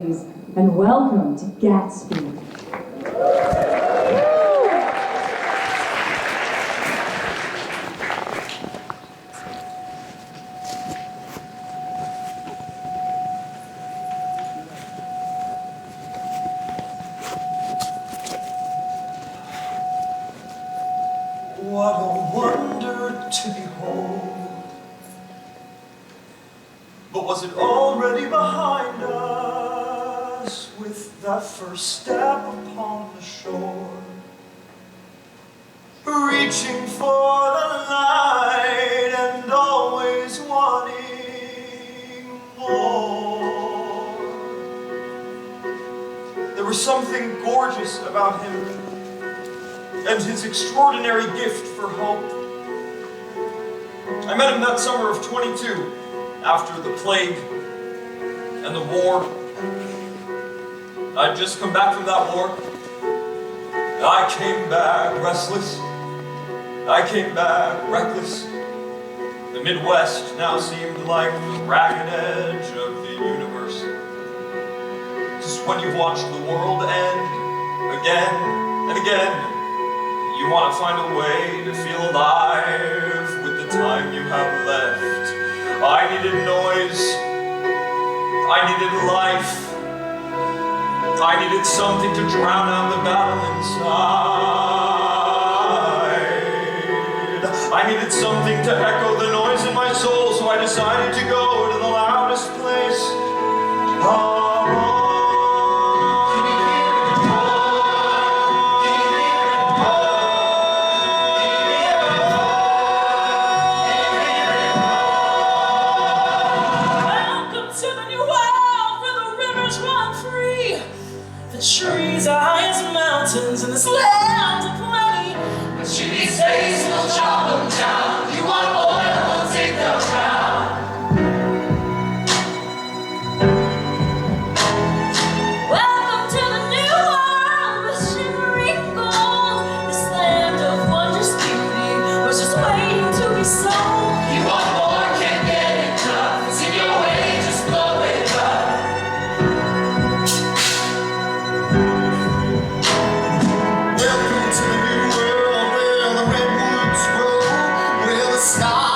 And welcome to Gatsby. What a wonder to behold. But was it already behind us with that first step upon the shore? Reaching for the light and always wanting more. There was something gorgeous about him and his extraordinary gift for hope. I met him that summer of 22, after the plague and the war. I'd just come back from that war. I came back restless. I came back reckless. The Midwest now seemed like the ragged edge of the universe. Just when you've watched the world end again and again, you want to find a way to feel alive with the time you have left. I needed noise. I needed life. I needed something to drown out the battle inside. I needed something to echo the noise in my soul, so I decided to go to the loudest place. The trees are high as mountains in this land of plenty. But you need space, we'll chop them down. You want oil, we'll take the crown. Welcome to the new world with shimmering gold. This land of wondrous beauty was just waiting to be sold. You want more, can't get enough. It's in your way, just blow it up. Welcome to the new world where the redwoods grow, where the sky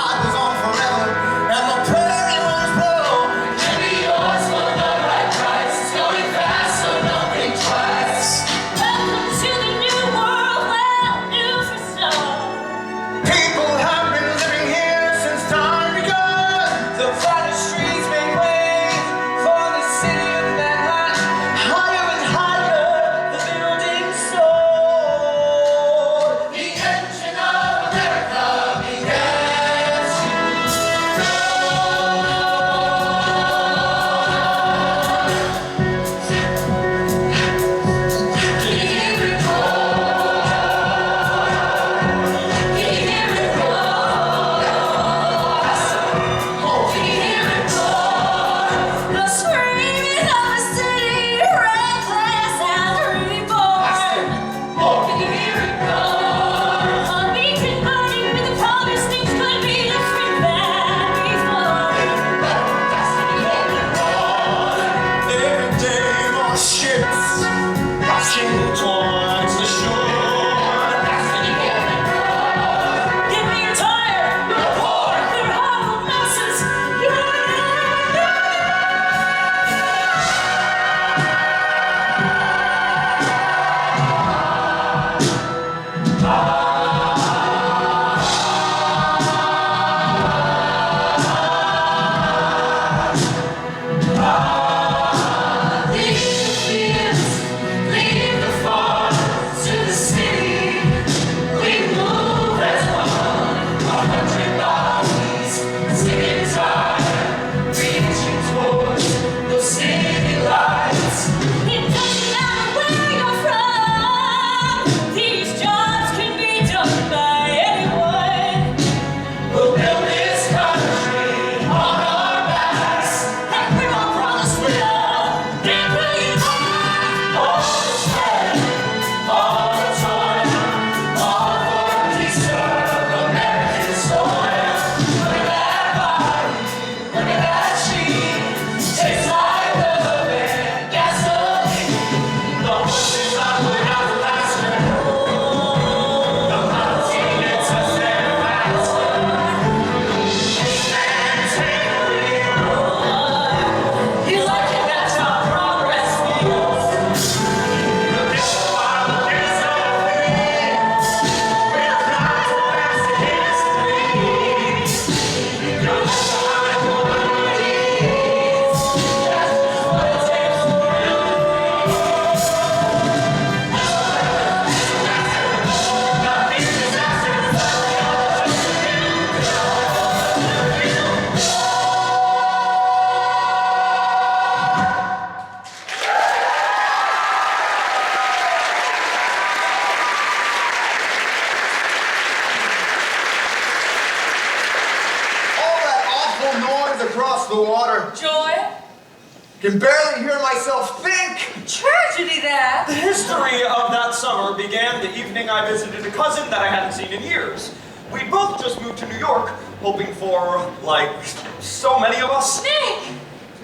the water. Joy? Can barely hear myself think. Tragedy, that. The history of that summer began the evening I visited a cousin that I hadn't seen in years. We both just moved to New York, hoping for, like so many of us, Nick!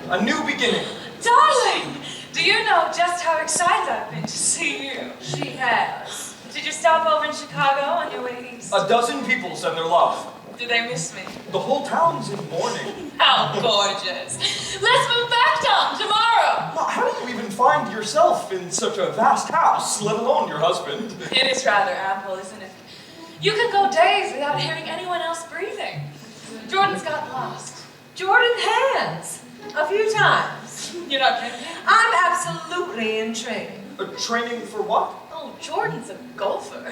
a new beginning. Darling! Do you know just how excited I've been to see you? She has. Did you stop over in Chicago on your way east? A dozen people send their love. Do they miss me? The whole town's in mourning. How gorgeous. Let's move back down tomorrow. Well, how do you even find yourself in such a vast house, let alone your husband? It is rather ample, isn't it? You could go days without hearing anyone else breathing. Jordan's got lost. Jordan has. A few times. You're not kidding? I'm absolutely in training. Training for what? Oh, Jordan's a golfer.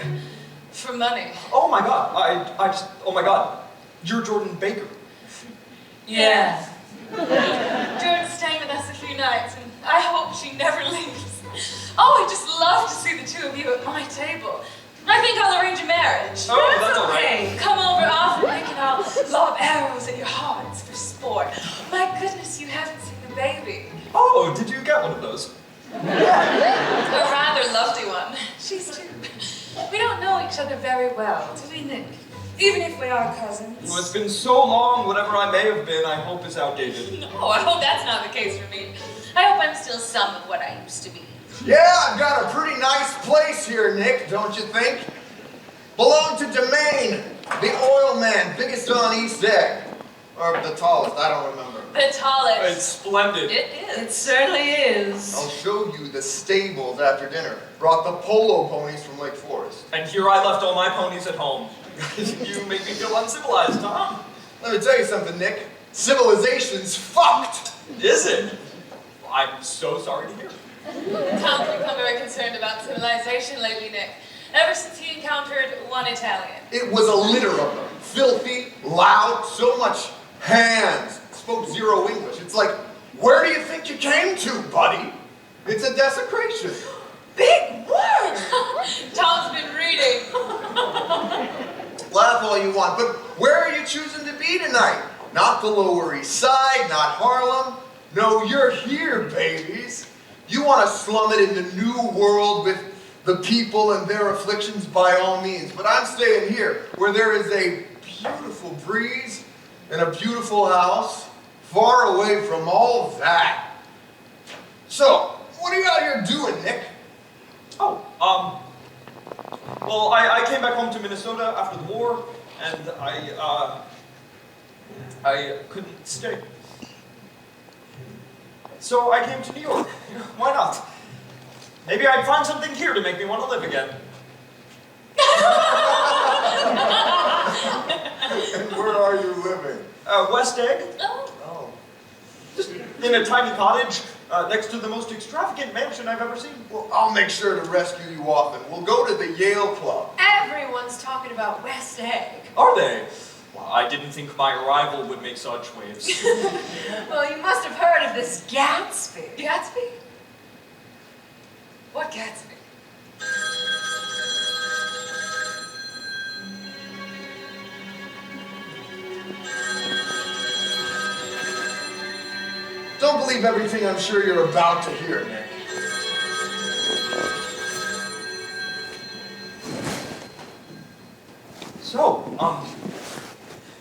For money. Oh my God, oh my God, you're Jordan Baker. Yeah. Jordan's staying with us a few nights, and I hope she never leaves. Oh, I just love to see the two of you at my table. I think I'll arrange a marriage. Oh, that's all right. Come over often, Nick, and I'll lob arrows at your hearts for sport. My goodness, you haven't seen the baby. Oh, did you get one of those? A rather lovely one. She's too. We don't know each other very well, do we, Nick? Even if we are cousins. Well, it's been so long, whatever I may have been, I hope is outdated. No, I hope that's not the case for me. I hope I'm still some of what I used to be. Yeah, I've got a pretty nice place here, Nick, don't you think? Belong to Domain, the oil man, biggest on East Egg. Or the tallest, I don't remember. The tallest. It's splendid. It is. It certainly is. I'll show you the stables after dinner. Brought the polo ponies from Lake Forest. And here I left all my ponies at home. You make me feel uncivilized, Tom. Let me tell you something, Nick. Civilization's fucked. Is it? Well, I'm so sorry to hear. Tom's become very concerned about civilization lately, Nick. Ever since he encountered one Italian. It was a litter of them. Filthy, loud, so much hands. Spoke zero English. It's like, where do you think you came to, buddy? It's a desecration. Big word! Tom's been reading. Laugh all you want, but where are you choosing to be tonight? Not the Lower East Side, not Harlem. No, you're here, babies. You want to slum it in the new world with the people and their afflictions by all means. But I'm staying here, where there is a beautiful breeze and a beautiful house, far away from all that. So, what are you out here doing, Nick? Oh, well, I came back home to Minnesota after the war, and I couldn't stay. So I came to New York. Why not? Maybe I'd find something here to make me want to live again. And where are you living? West Egg, Oh. just in a tiny cottage next to the most extravagant mansion I've ever seen. Well, I'll make sure to rescue you often. We'll go to the Yale Club. Everyone's talking about West Egg. Are they? Well, I didn't think my arrival would make such waves. Well, you must have heard of this Gatsby. Gatsby? What Gatsby? Don't believe everything I'm sure you're about to hear, Nick. So,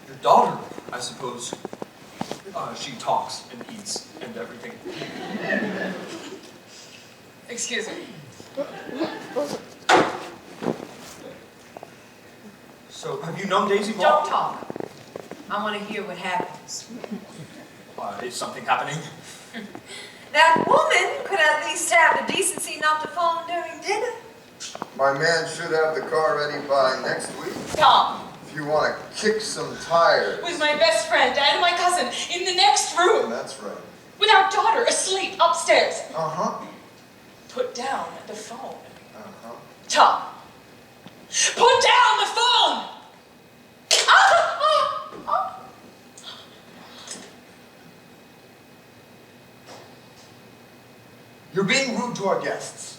your daughter, I suppose, she talks and eats and everything. Excuse me. So, have you known Daisy long? Don't talk. I want to hear what happens. Is something happening? That woman could at least have the decency not to phone during dinner. My man should have the car ready by next week. Tom, If you want to kick some tires. with my best friend and my cousin in the next room, That's right. with our daughter asleep upstairs. Uh-huh. Put down the phone. Uh-huh. Tom, put down the phone! You're being rude to our guests.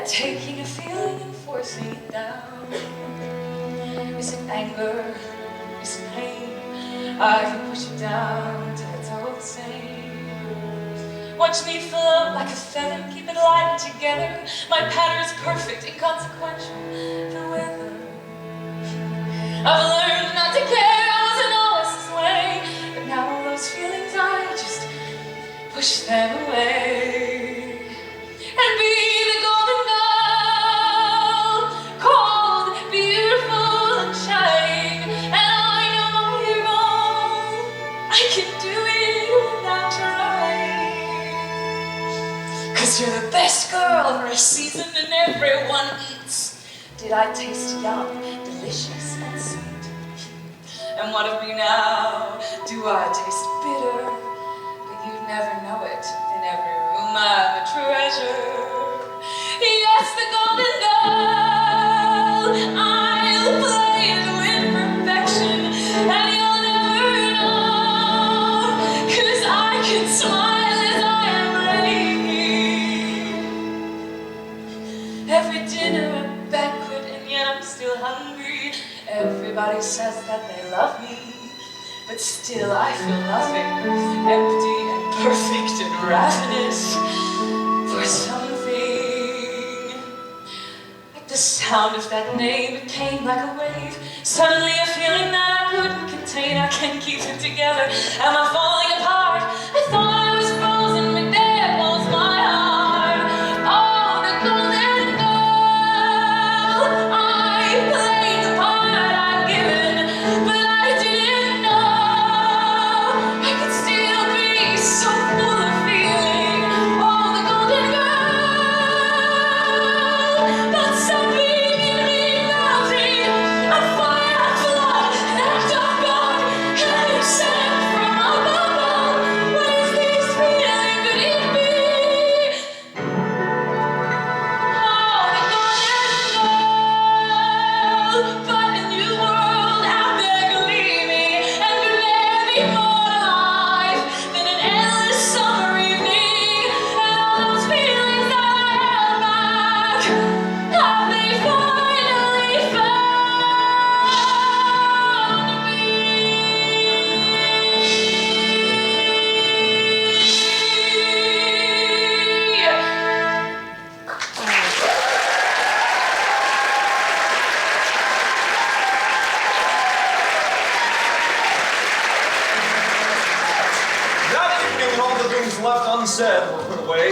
taking a feeling and forcing it down? Is it anger? Is it pain? I can push it down till it's all the same. Watch me float like a feather, keep it light and together. My pattern's perfect, inconsequential. The weather. I've learned not to care, I wasn't always this way. But now all those feelings, I just push them away. And be the golden girl, cold, beautiful and shining. And I know you're wrong, I can do it without trying. 'Cause you're the best girl in her season and everyone eats. Did I taste young, delicious and sweet? And what of me now? Do I taste bitter? But you'd never know it. In every room I'm a treasure. Yes, the golden girl. I'll play into imperfection, and you'll never know. 'Cause I can smile as I am raving. Every dinner a banquet, and yet I'm still hungry. Everybody says that they love me, but still I feel nothing. Empty and perfect and ravenous for something. Like the sound of that name, it came like a wave. Suddenly a feeling that I couldn't contain. I can't keep it together. Am I falling apart? I thought I was frozen, but there was my heart. Oh, the golden girl. I played the part I'd given, but I didn't know I could still be so full of feeling. Oh, the golden girl. But something in me melting, a fire of blood, an act of God, heaven sent from above. What is this feeling? Could it be? Oh, the golden girl. But a new world out there gleaming, and could there be more to life than an endless summer evening? And all those feelings that I held back, have they finally found me? That evening, all the things left unsaid were put away.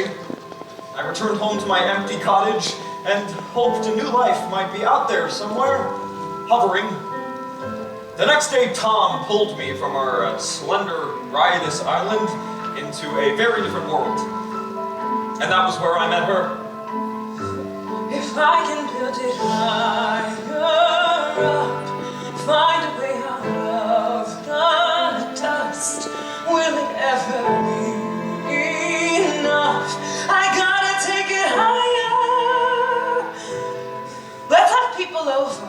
I returned home to my empty cottage and hoped a new life might be out there somewhere, hovering. The next day, Tom pulled me from our slender, riotous island into a very different world. And that was where I met her. If I can build it higher up, find a way out of the dust, will it ever be enough? I gotta take it higher. Let's have people over.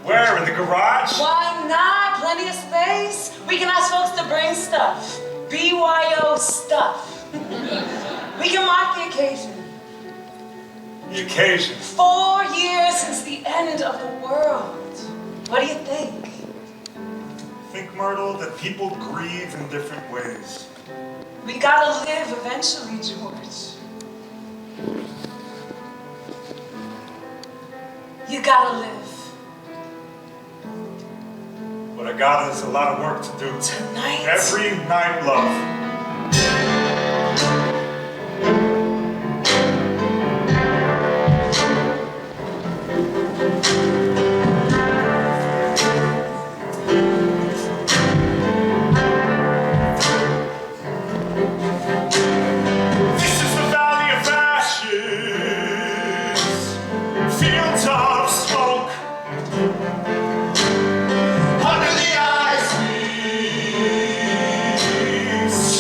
Where? In the garage? Why not? Plenty of space. We can ask folks to bring stuff. BYO stuff. We can mark the occasion. The occasion. 4 years since the end of the world. What do you think? Think, Myrtle, that people grieve in different ways. We gotta live eventually, George. You gotta live. What I got is a lot of work to do. Tonight. Every night, love. This is the valley of ashes, fields of smoke. Under the ice leaves,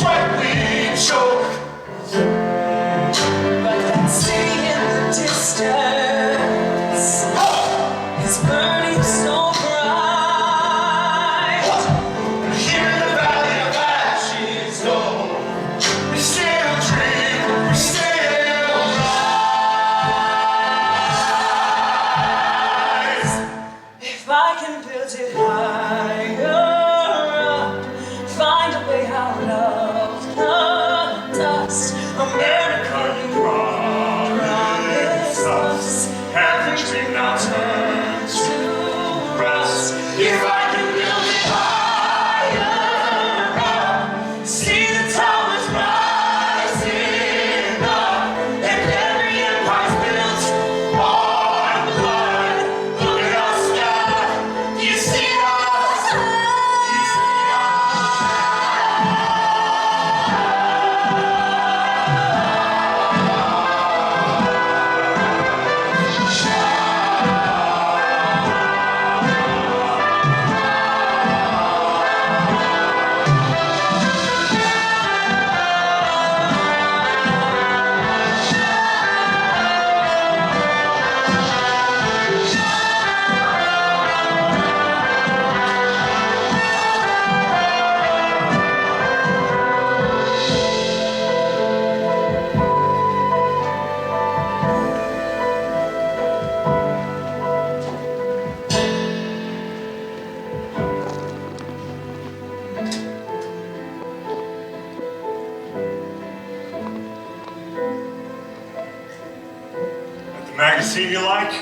The magazine you like?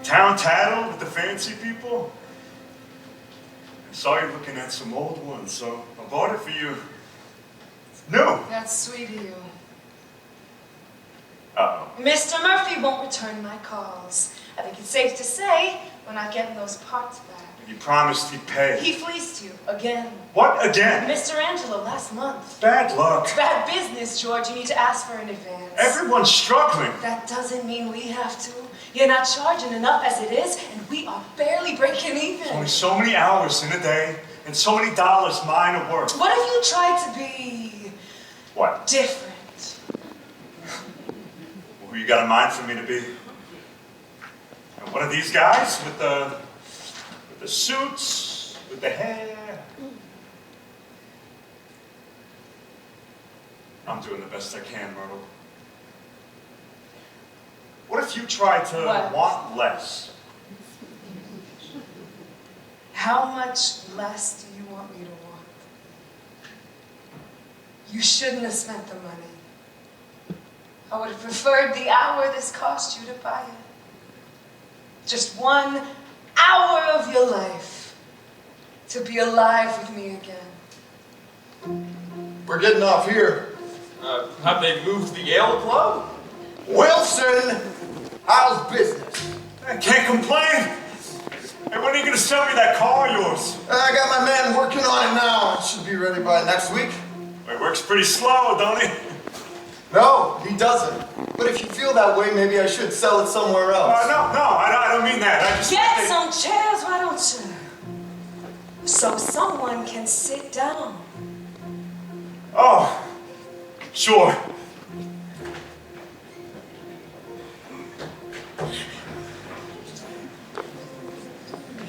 Town Tattle with the fancy people? I saw you looking at some old ones, so I bought it for you. It's new. That's sweet of you. Uh-oh. Mr. Murphy won't return my calls. I think it's safe to say we're not getting those parts back. You promised he'd pay. He fleeced you again. What again? Mr. Angelo last month. Bad luck. Bad business, George. You need to ask for an advance. Everyone's struggling. That doesn't mean we have to. You're not charging enough as it is, and we are barely breaking even. Only so many hours in a day, and so many dollars mine are worth. What if you tried to be What? different? Who you got in mind for me to be? And one of these guys with the suits, with the hair. I'm doing the best I can, Myrtle. What if you tried to What? want less? How much less do you want me to want? You shouldn't have spent the money. I would have preferred the hour this cost you to buy it. Just 1 hour of your life to be alive with me again. We're getting off here. Have they moved the Yale Club? Wilson, how's business? I can't complain. Hey, when are you gonna sell me that car of yours? I got my man working on it now. It should be ready by next week. It works pretty slow, don't it? No, he doesn't. But if you feel that way, maybe I should sell it somewhere else. No, I don't mean that. I just Get some chairs, why don't you? So someone can sit down. Oh, sure.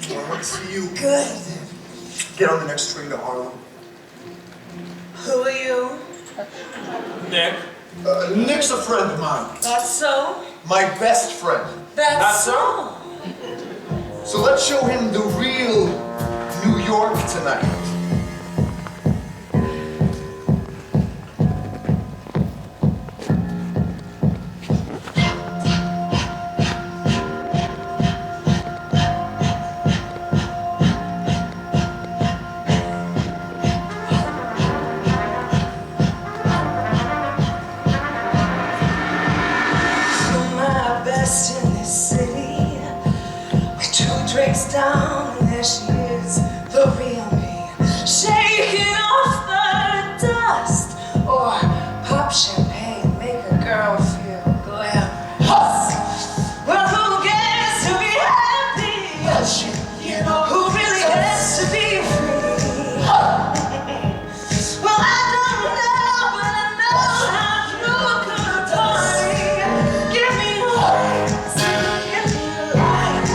I want to see you. Good. Get on the next train to Harlem. Who are you? Nick? Nick's a friend of mine. That's so? My best friend. That's so? So let's show him the real New York tonight. In this city, with 2 drinks down, and there she is, the real me, shaking off the dust, or pop champagne, make a girl feel glamorous. Well, who gets to be happy? You know, who really gets to be free? Well, I don't know, but I know how you could party. Give me noise, give me life,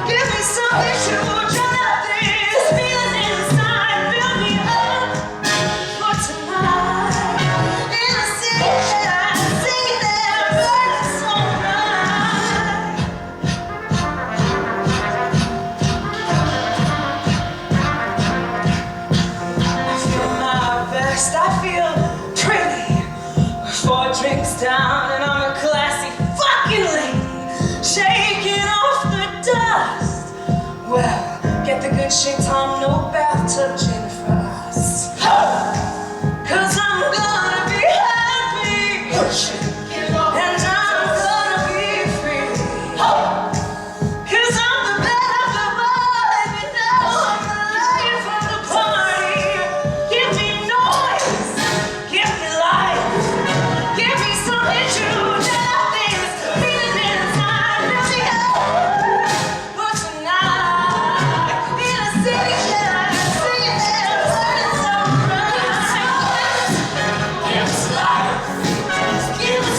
give me something to drown this feeling inside. Fill me up for tonight. In a city that I see there burning so bright. I feel my best, I feel pretty. 4 drinks down and I'm a classy fucking lady, shaking off the dust. Well, get the good shit on, no bathtub gin for us. 'Cause I'm gonna be happy, and I'm gonna be free. 'Cause I'm the bed of the vibe, and now I'm the life of the party. Give me noise, give me life, give me something to drown this feeling inside. Fill me up for tonight. In a city that I see there burning so bright. Give us life, give us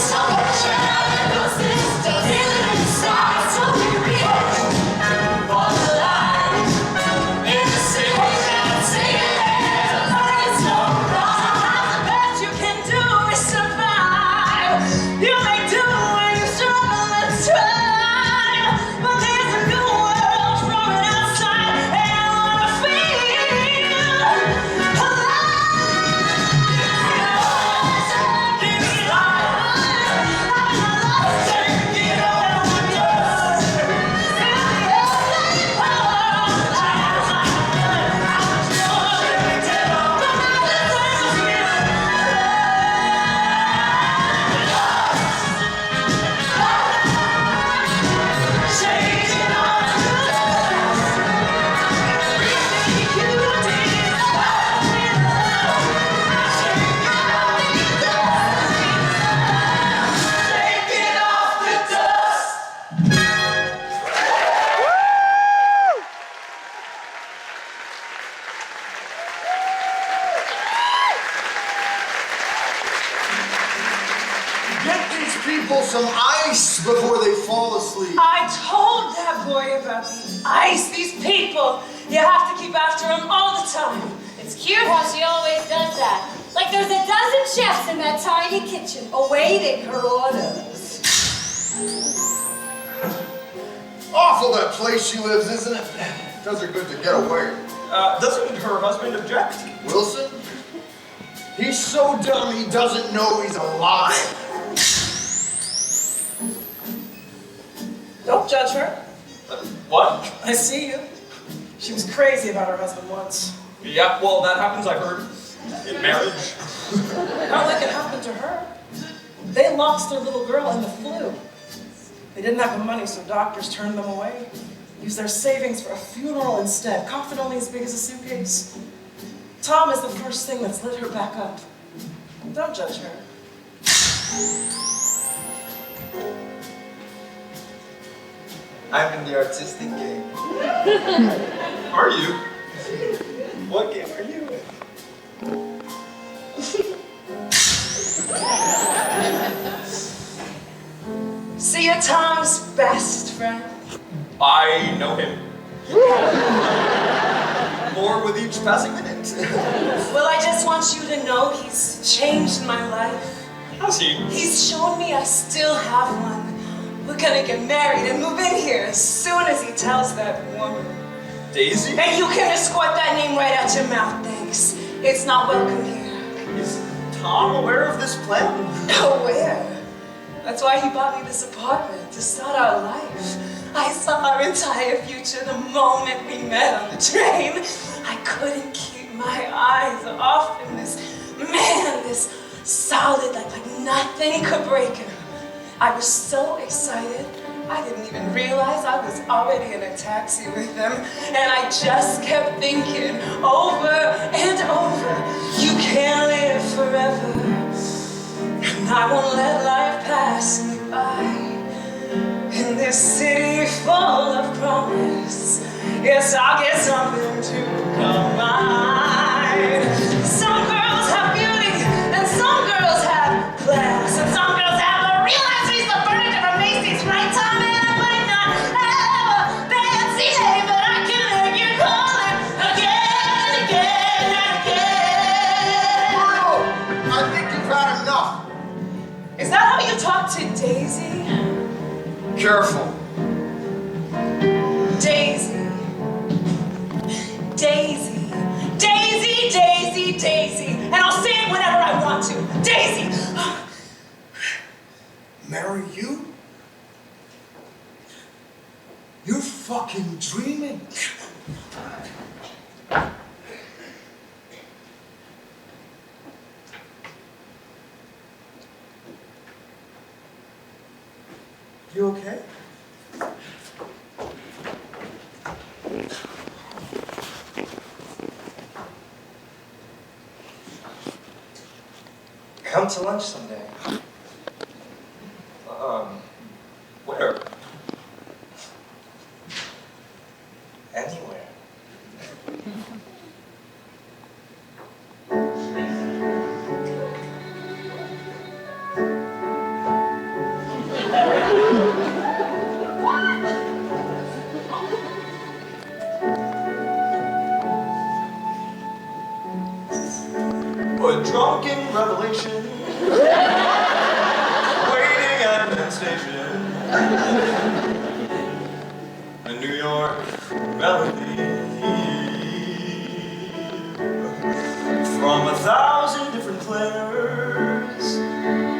people some ice before they fall asleep. I told that boy about the ice, these people. You have to keep after them all the time. It's cute how she always does that. Like there's a dozen chefs in that tiny kitchen awaiting her orders. Awful that place she lives, isn't it? Does her good to get away. Doesn't her husband object? Wilson? He's so dumb he doesn't know he's alive. Don't judge her. What? I see you. She was crazy about her husband once. Yeah, well, that happens, I've heard, in marriage. Not like it happened to her. They lost their little girl in the flu. They didn't have the money, so doctors turned them away. Used their savings for a funeral instead. Coffin only as big as a suitcase. Tom is the first thing that's lit her back up. Don't judge her. I'm in the artistic game. Are you? What game are you in? See you, Tom's best friend. I know him. More with each passing minute. Well, I just want you to know he's changed my life. Has he? He's shown me I still have one. We're gonna get married and move in here as soon as he tells that woman. Daisy? And you can escort that name right out your mouth, thanks. It's not welcome here. Is Tom aware of this plan? Aware? That's why he bought me this apartment, to start our life. I saw our entire future the moment we met on the train. I couldn't keep my eyes off him. This man, this solid, like nothing could break him. I was so excited, I didn't even realize I was already in a taxi with him. And I just kept thinking over and over, you can't live forever. And I won't let life pass me by. In this city full of promise, yes, I'll get something to combine. Some girls have beauty, and some girls have class, and some girls have a real nice piece of furniture from Macy's, right, Tom? And I might not have a fancy name, but I can make you call it again and again and again. Bruno, I think you've had enough. Is that how you talk to Daisy? Careful. Daisy. Daisy. Daisy, Daisy, Daisy. And I'll say it whenever I want to. Daisy. Marry you? You're fucking dreaming. You okay? Come to lunch someday. Where? Anywhere. A drunken revelation. Waiting at Penn Station. A New York melody. From 1,000 different players.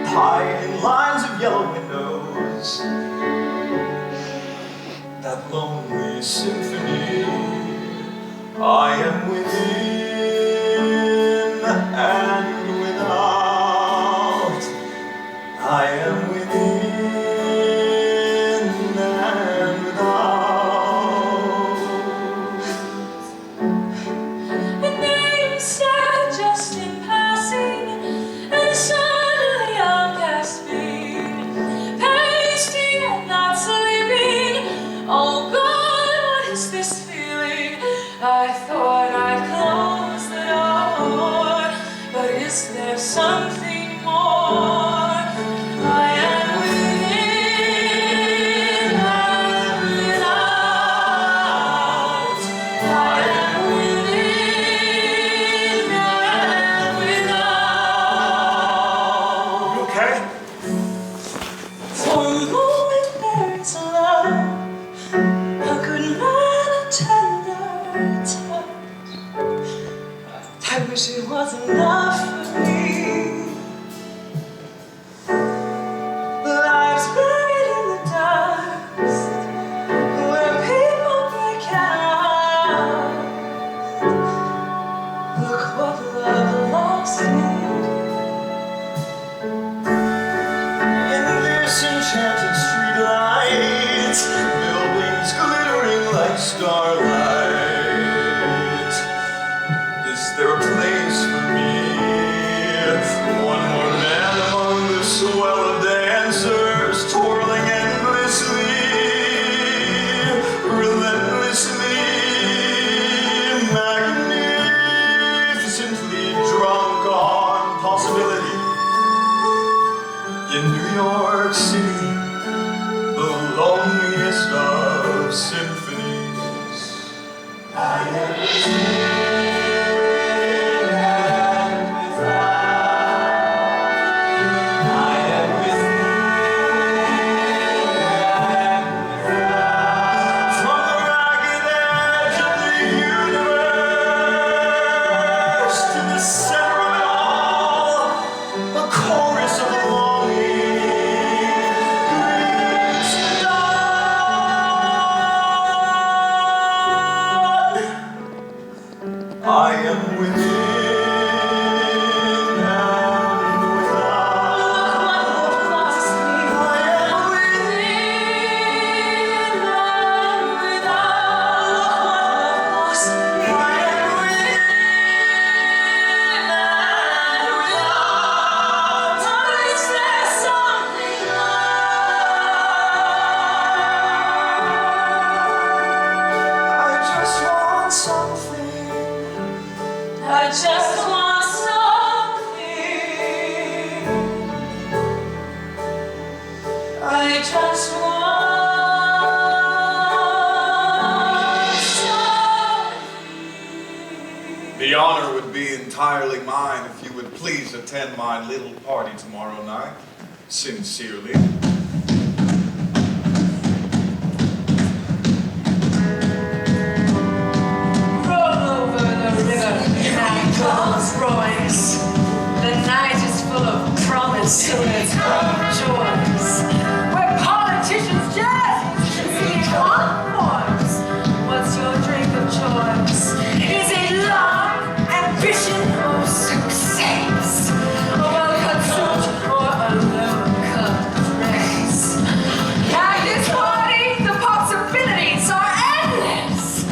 High in lines of yellow windows. That lonely symphony. I am within. And without, I am within and without. And then you said just in passing, and suddenly I'm gasping, pasting and not sleeping. Oh God, what is this feeling? I thought I'd close the door, but is there something more? I am enchanted streetlights, buildings glittering like starlight. Is there a place for me? One more man among the swell of dancers, twirling endlessly, relentlessly, magnificently drunk on possibility. In New York City, the loneliest of symphonies, I am within and without. I am within and without. From the ragged edge of the universe to the center of it all, a chorus of longing reaches dawn. I am within and without. I am within and without. I am within and without. Is there something I just want something. I just want something. I just want something. The honor would be entirely mine if you would please attend my little party tomorrow night. Sincerely. Roll over the river, clouds rise. The night is full of promise and joys. Where politicians jazz musicians sing conforms. What's your drink of choice? Is it love, ambition, or success? A well-cut suit or a low-cut dress? At this party, the possibilities are endless.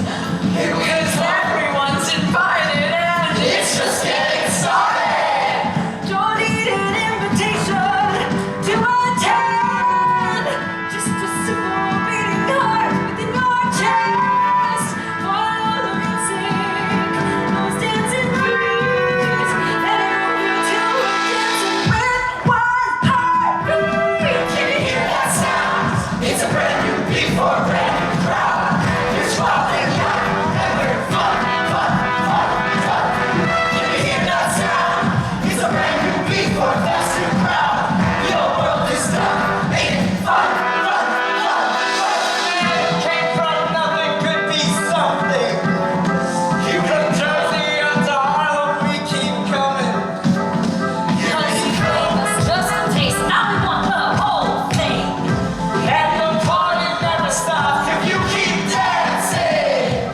Because everyone's invited and it's just getting started. Don't need an invitation to attend. Just a simple beating heart within your chest. Follow the music, those dancing feet. Let it move you till we're dancing with one heartbeat. Can you hear that sound? It's a brand new beat for a brand new crowd. You're swallowing young, and we're fun, fun, fun, fun. Can you hear that sound? It's a brand new beat for a festive crowd. Your world is done, ain't it fun, fun, fun, fun? Came from nothing, could be something. You from Jersey up to Harlem, we keep coming. Cause you gave us just a taste, now we want the whole thing. And the party never stops if you keep dancing.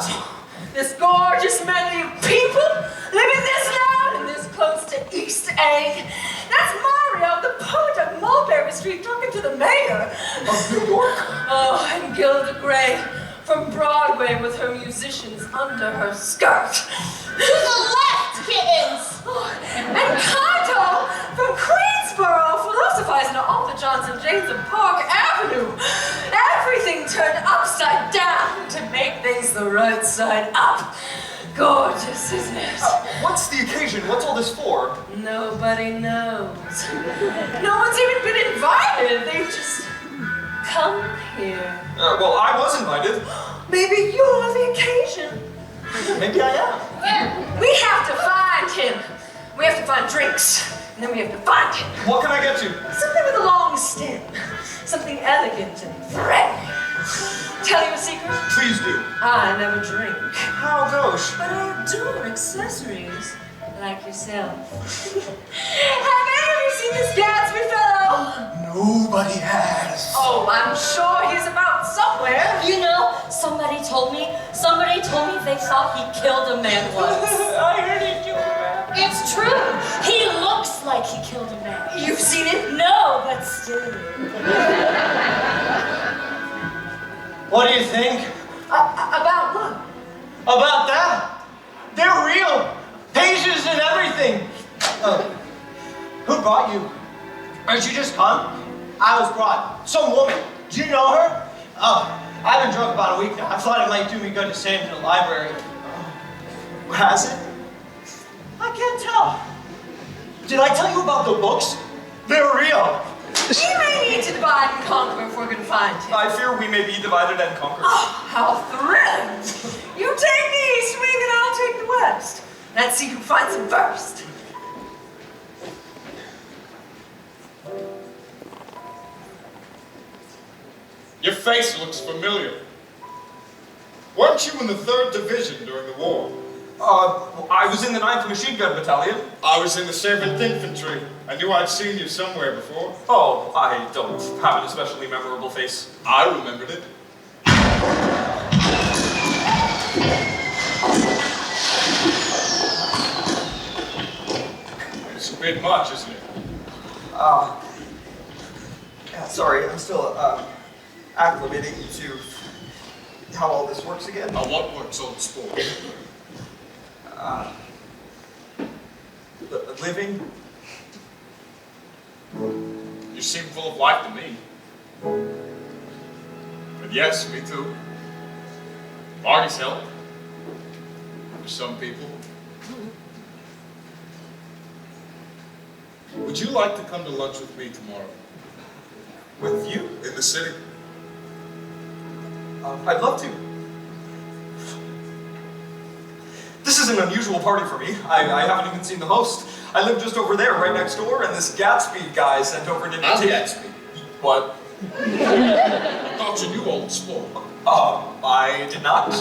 about? This gorgeous medley of people living this loud and this close to East Egg. That's Mario, the poet of Mulberry Street, talking to the mayor Of New York? Oh, and Gilda Gray from Broadway with her musicians under her skirt. To the left, kittens! And Kaito from Queensboro philosophizing on the Johnson James of Park Avenue. Everything turned upside down to make things the right side up. Gorgeous, isn't it? What's the occasion? What's all this for? Nobody knows. No one's even been invited. They just come here. Well, I was invited. Maybe you're the occasion. Maybe I am. We have to find him. We have to find drinks. And then we have to find him. What can I get you? Something with a long stem. Something elegant and threatening. Tell you a secret? Please do. I never drink. How goes? But I adore accessories. Like yourself. Have any of you seen this Gatsby fellow? Nobody has. Oh, I'm sure he's about somewhere. You know, somebody told me they thought he killed a man once. I heard he killed a man. It's true. He looks like he killed a man. You've seen him? No, but still. What do you think? About what? About that? They're real. Pages and everything. Who brought you? Aren't you just come? I was brought. Some woman. Do you know her? I've been drunk about a week now. I thought it might do me good to stay in the library. Has it? I can't tell. Did I tell you about the books? They're real. We may need to divide and conquer if we're going to find him. I fear we may be divided and conquered. Oh, how thrilling! You take the east wing and I'll take the west. Let's see who finds him first. Your face looks familiar. Weren't you in the 3rd Division during the war? I was in the 9th Machine Gun Battalion. I was in the 7th Infantry. I knew I'd seen you somewhere before. Oh, I don't have an especially memorable face. I remembered it. It's a bit much, isn't it? Yeah, sorry, I'm still acclimating to how all this works again. Now what works, old sport? Living. You seem full of life to me. But yes, me too. Parties help. For some people. Would you like to come to lunch with me tomorrow? With you? In the city? I'd love to. This is an unusual party for me. I haven't even seen the host. I live just over there, right next door, and this Gatsby guy sent over an invitation. I'm Gatsby. What? I thought you knew, old sport. I did not.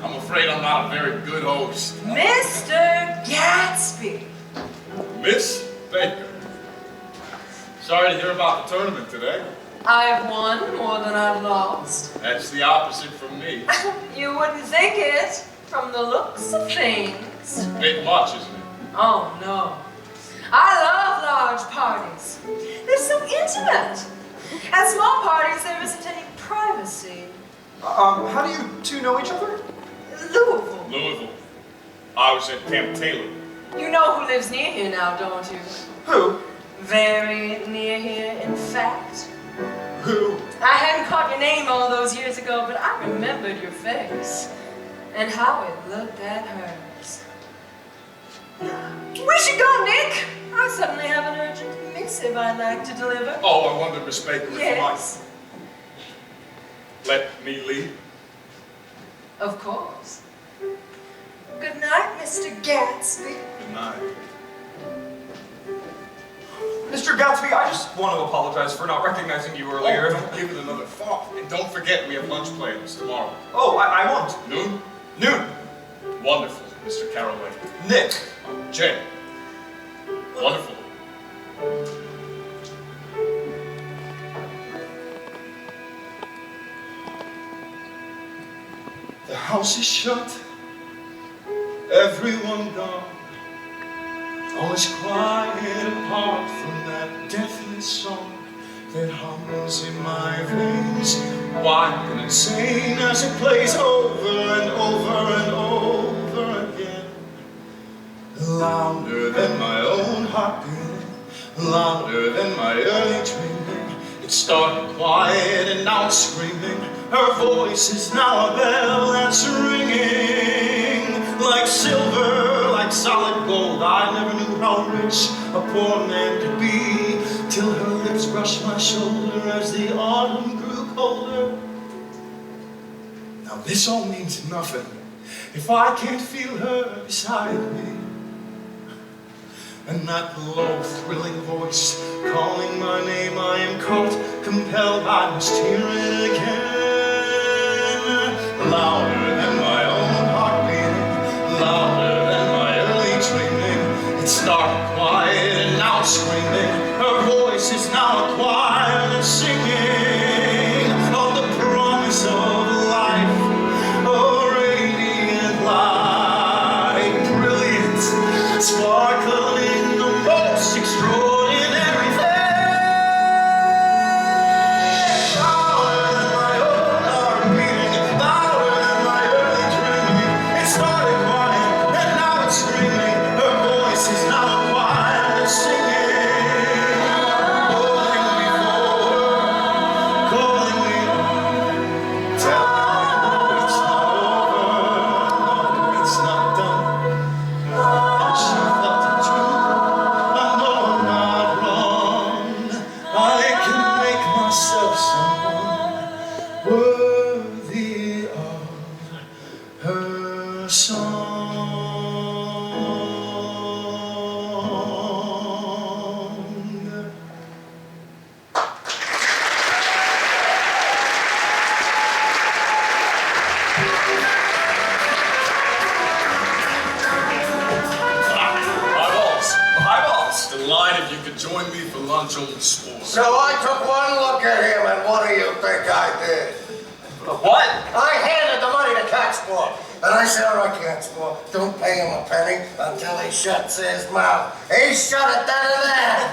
I'm afraid I'm not a very good host. Mr. Gatsby. Miss Baker. Sorry to hear about the tournament today. I've won more than I've lost. That's the opposite from me. You wouldn't think it from the looks of things. It's a bit much, isn't it? Oh, no. I love large parties. They're so intimate. At small parties, there isn't any privacy. How do you two know each other? Louisville. Louisville. I was at Camp Taylor. You know who lives near here now, don't you? Who? Very near here, in fact. Who? I hadn't caught your name all those years ago, but I remembered your face. And how it looked at hers. We should go, Nick. I suddenly have an urgent missive I'd like to deliver. Oh, I wonder, Miss Baker, if you Yes. might let me lead. Of course. Good night, Mr. Gatsby. Good night. Mr. Gatsby, I just want to apologize for not recognizing you earlier. Oh, don't give it another thought. And don't forget, we have lunch plans tomorrow. Oh, I won't. Noon? Noon. Wonderful, Mr. Carraway. Nick. Jay. Wonderful. The house is shut, everyone gone. All is quiet apart from that deathless song that hums in my veins, wild and insane as it plays over and over and over again. Louder than my own heart beating, louder than my early dreaming. It started quiet and now it's screaming. Her voice is now a bell that's ringing. Like silver, like solid gold. I never knew how rich a poor man could be, till her lips brushed my shoulder as the autumn grew colder. Now this all means nothing if I can't feel her beside me. And that low, thrilling voice calling my name, I am caught, compelled, I must hear it again. Louder than my own heart beating, louder than my early dreaming. It started quiet and now it's screaming. Her voice is now a choir that's singing of the promise of life, a radiant light, brilliant, sparkling, the most extraordinary thing. Louder than my own heart beating, louder than my early dreaming. It started quiet and now it's screaming. Her voice is now a choir that's singing, calling me forward, calling me on. Tell me it's not over, no, it's not done. And she felt it too. I know I'm not wrong. I can make myself someone worthy of her song. Eyeballs. Delighted you could join me for lunch on the sport. So I took one look at him, and what do you think I did? What? I handed the money to Catsport, and I said, all right, Catsport, don't pay him a penny until he shuts his mouth. He shut it then and there.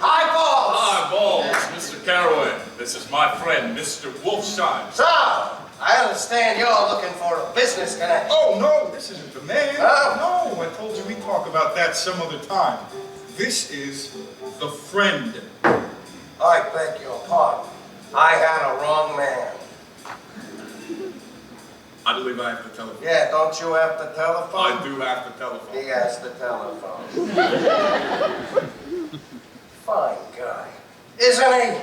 Eyeballs! Eyeballs, Mr. Carraway. This is my friend, Mr. Wolfshine. So, I understand you're looking for a business connection. Oh, no, this isn't the man. Oh. No, I told you we'd talk about that some other time. This is the friend. I beg your pardon. I had a wrong man. I believe I have the telephone. Yeah, don't you have the telephone? I do have the telephone. He has the telephone. Fine guy. Isn't he?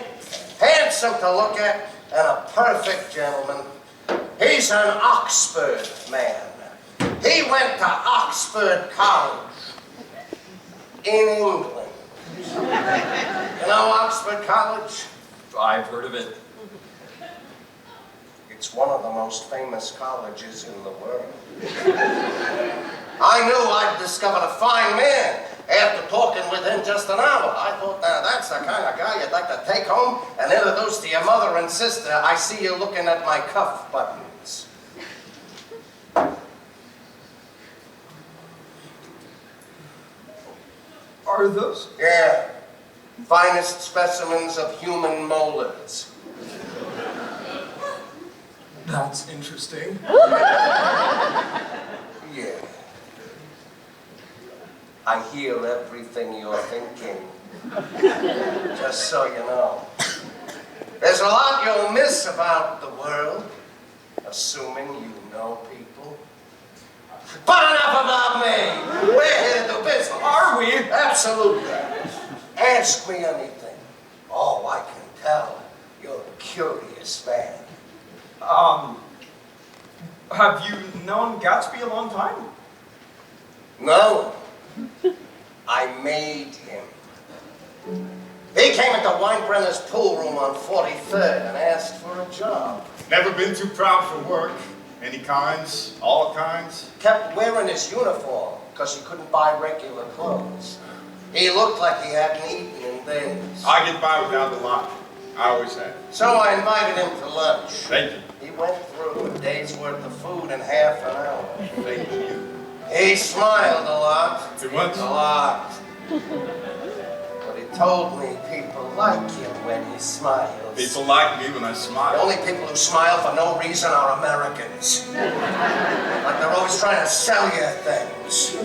Handsome to look at and a perfect gentleman. He's an Oxford man. He went to Oxford College in England. You know Oxford College? I've heard of it. It's one of the most famous colleges in the world. I knew I'd discovered a fine man after talking with him just an hour. I thought, now that's the kind of guy you'd like to take home and introduce to your mother and sister. I see you looking at my cuff buttons. Are those? Yeah. Finest specimens of human molars. That's interesting. Yeah. I hear everything you're thinking. Just so you know. There's a lot you'll miss about the world, assuming you know people. But enough about me. We're here to do business. Are we? Absolutely. Ask me anything. Oh, I can tell. You're a curious man. Have you known Gatsby a long time? No. I made him. He came into Winebrenner's pool room on 43rd and asked for a job. Never been too proud for work. Any kinds, all kinds. Kept wearing his uniform because he couldn't buy regular clothes. He looked like he hadn't eaten in days. I get by without a lot. I always have. So I invited him to lunch. Thank you. He went through a day's worth of food in half an hour. Thank you. He smiled a lot. Too much? A lot. But he told me people like him when he smiles. People like me when I The smile. only people who smile for no reason are Americans. Like they're always trying to sell you things.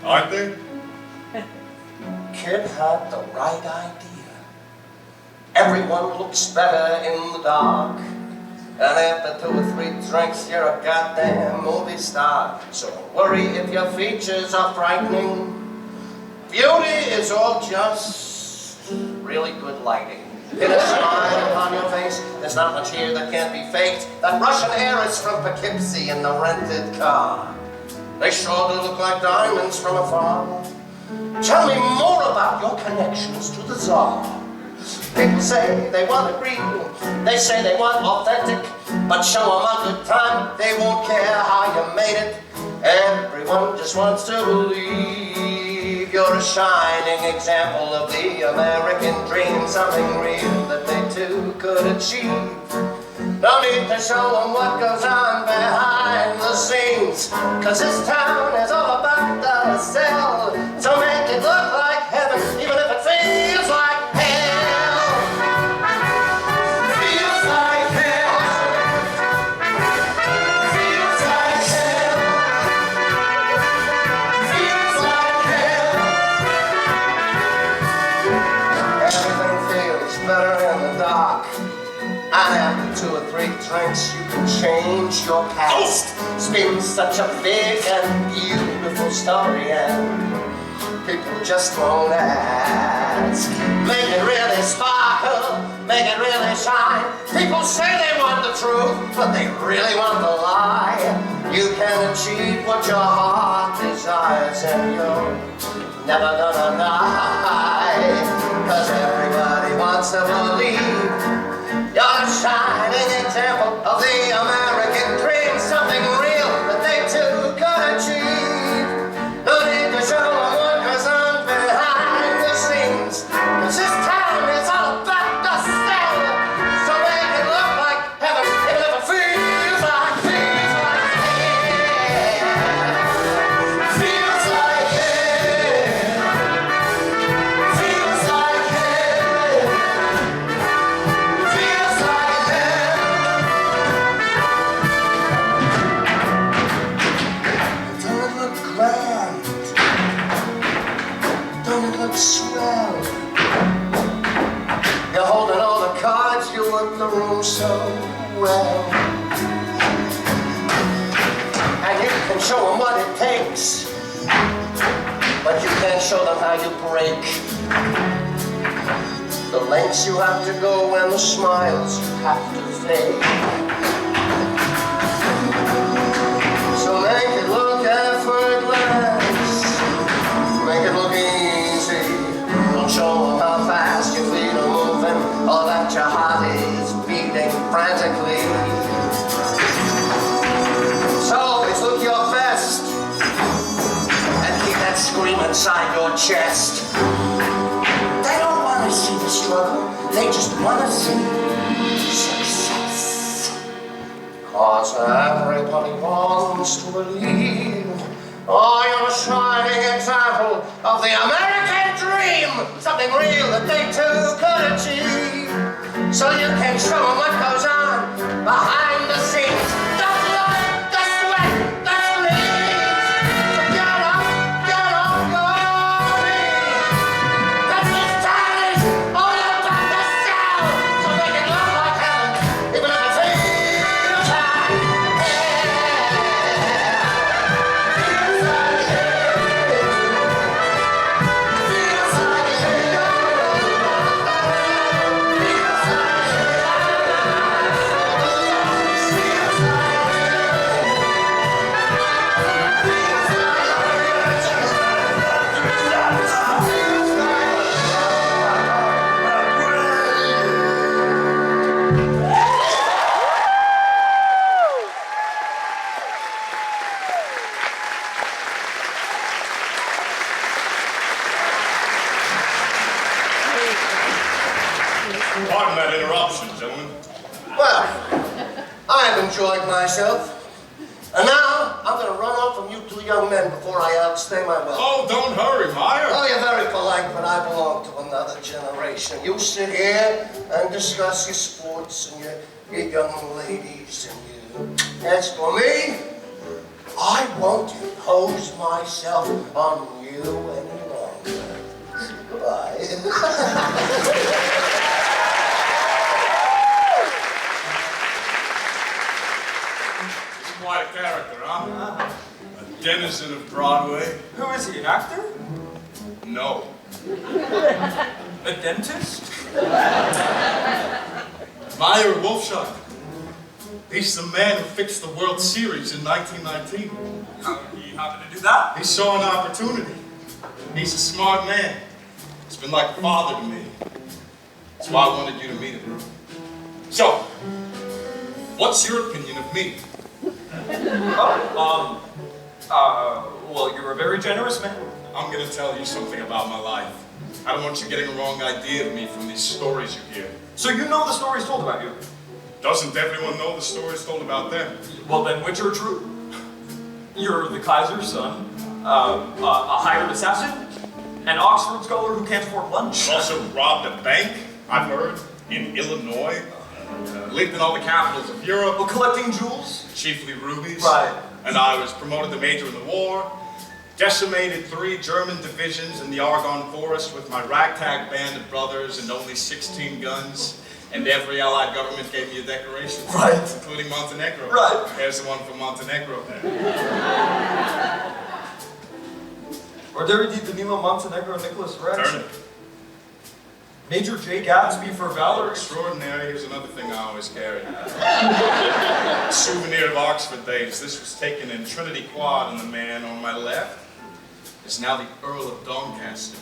Aren't they? Kid had the right idea. Everyone looks better in the dark. And after 2 or 3 drinks, you're a goddamn movie star. So don't worry if your features are frightening. Beauty is all just really good lighting. Pin a smile upon your face. There's not much here that can't be faked. That Russian heiress from Poughkeepsie in the rented car. They sure do look like diamonds from afar. Tell me more about your connections to the Tsar. People say they want it real, they say they want authentic, but show them a good time, they won't care how you made it. Everyone just wants to believe you're a shining example of the American dream, something real that they too could achieve. No need to show them what goes on behind the scenes, cause this town is all about the sell. So make it look like heaven, even if it feels like hell. Feels like hell. Feels like hell. Feels like hell. Everything feels better in the dark. And after 2 or 3 drinks, you can change your past. It's been such a big and beautiful story, and people just won't ask. Make it really sparkle, make it really shine. People say they want the truth, but they really want the lie. You can achieve what your heart desires, and you're never gonna die. Cause everybody wants to believe you're a shining example of the American dream, something real that they too could achieve. No need to show them what goes on behind the scenes, cause this town is all about the sell. So make it look like heaven, even if it feels like hell. Feels like hell. Feels like hell. Feels like hell. Don't it look grand? Don't it look swell? You're holding all the cards, you work the room so well. And you can show them what it takes, but you can't show them how you break. The lengths you have to go and the smiles you have to fake. So make it look effortless, make it look easy. Don't show them how fast your feet are moving, or that your heart is beating frantically. So always look your best, and keep that scream inside your chest. They don't want to see the struggle, they just want to see success. Cause everybody wants to believe, oh, you're a shining example of the American dream, something real that they too could achieve. So you can show them what goes on behind the scenes, the blood, the sweat, the bleeds. So get up your knees. Cause this town is all about the sell. So make it look like heaven, even if it feels like hell. Feels like hell. Feels like hell. Feels like hell. enjoyed myself. And now, I'm going to run off from you two young men before I outstay my welcome. Oh, don't hurry, Meyer. Oh, you're very polite, but I belong to another generation. You sit here and discuss your sports and your young ladies and you. As for me, I won't impose myself on you any longer. Goodbye. Quite a character, huh? A denizen of Broadway. Who is he, an actor? No. A dentist? Meyer Wolfshardt. He's the man who fixed the World Series in 1919. How did he happen to do that? He saw an opportunity. He's a smart man. He's been like a father to me. That's why I wanted you to meet him. So, what's your opinion of me? Well, you're a very generous man. I'm gonna tell you something about my life. I don't want you getting a wrong idea of me from these stories you hear. So you know the stories told about you? Doesn't everyone know the stories told about them? Well, then which are true? You're the Kaiser's son, a hired assassin, an Oxford scholar who can't afford lunch. Also robbed a bank, I've heard, in Illinois. Lived in all the capitals of Europe. Well, collecting jewels? Chiefly rubies. Right. And I was promoted to major in the war. Decimated 3 German divisions in the Argonne Forest with my ragtag band of brothers and only 16 guns. And every Allied government gave me a decoration. Right. Including Montenegro. Right. There's the one from Montenegro there. Orderi di Danilo Montenegro Nicholas Rex. Turn it. Major J. Gatsby for valor. Extraordinary. Here's another thing I always carry. Souvenir of Oxford days. This was taken in Trinity Quad, and the man on my left is now the Earl of Doncaster.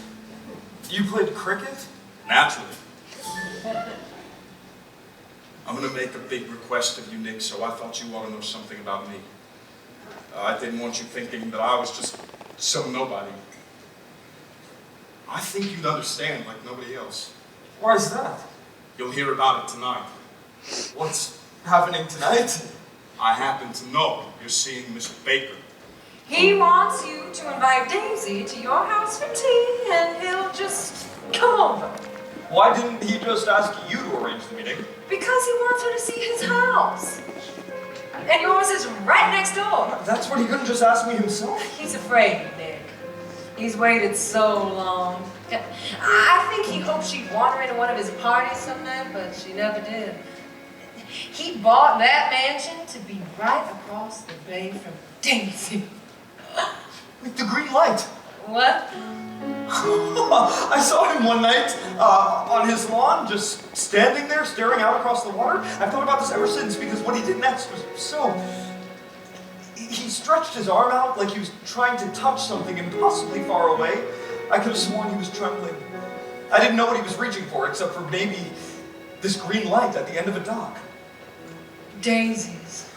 You played cricket? Naturally. I'm gonna make a big request of you, Nick, so I thought you ought to know something about me. I didn't want you thinking that I was just some nobody. I think you'd understand like nobody else. Why is that? You'll hear about it tonight. What's happening tonight? I happen to know you're seeing Miss Baker. He wants you to invite Daisy to your house for tea, and he'll just come over. Why didn't he just ask you to arrange the meeting? Because he wants her to see his house. And yours is right next door. That's what he couldn't just ask me himself? He's afraid, Nick. He's waited so long. I think he hoped she'd wander into one of his parties someday, but she never did. He bought that mansion to be right across the bay from Daisy. With the green light. What? I saw him one night on his lawn, just standing there, staring out across the water. I've thought about this ever since, because what he did next was so... He stretched his arm out like he was trying to touch something impossibly far away. I could have sworn he was trembling. I didn't know what he was reaching for, except for maybe this green light at the end of a dock. Daisies.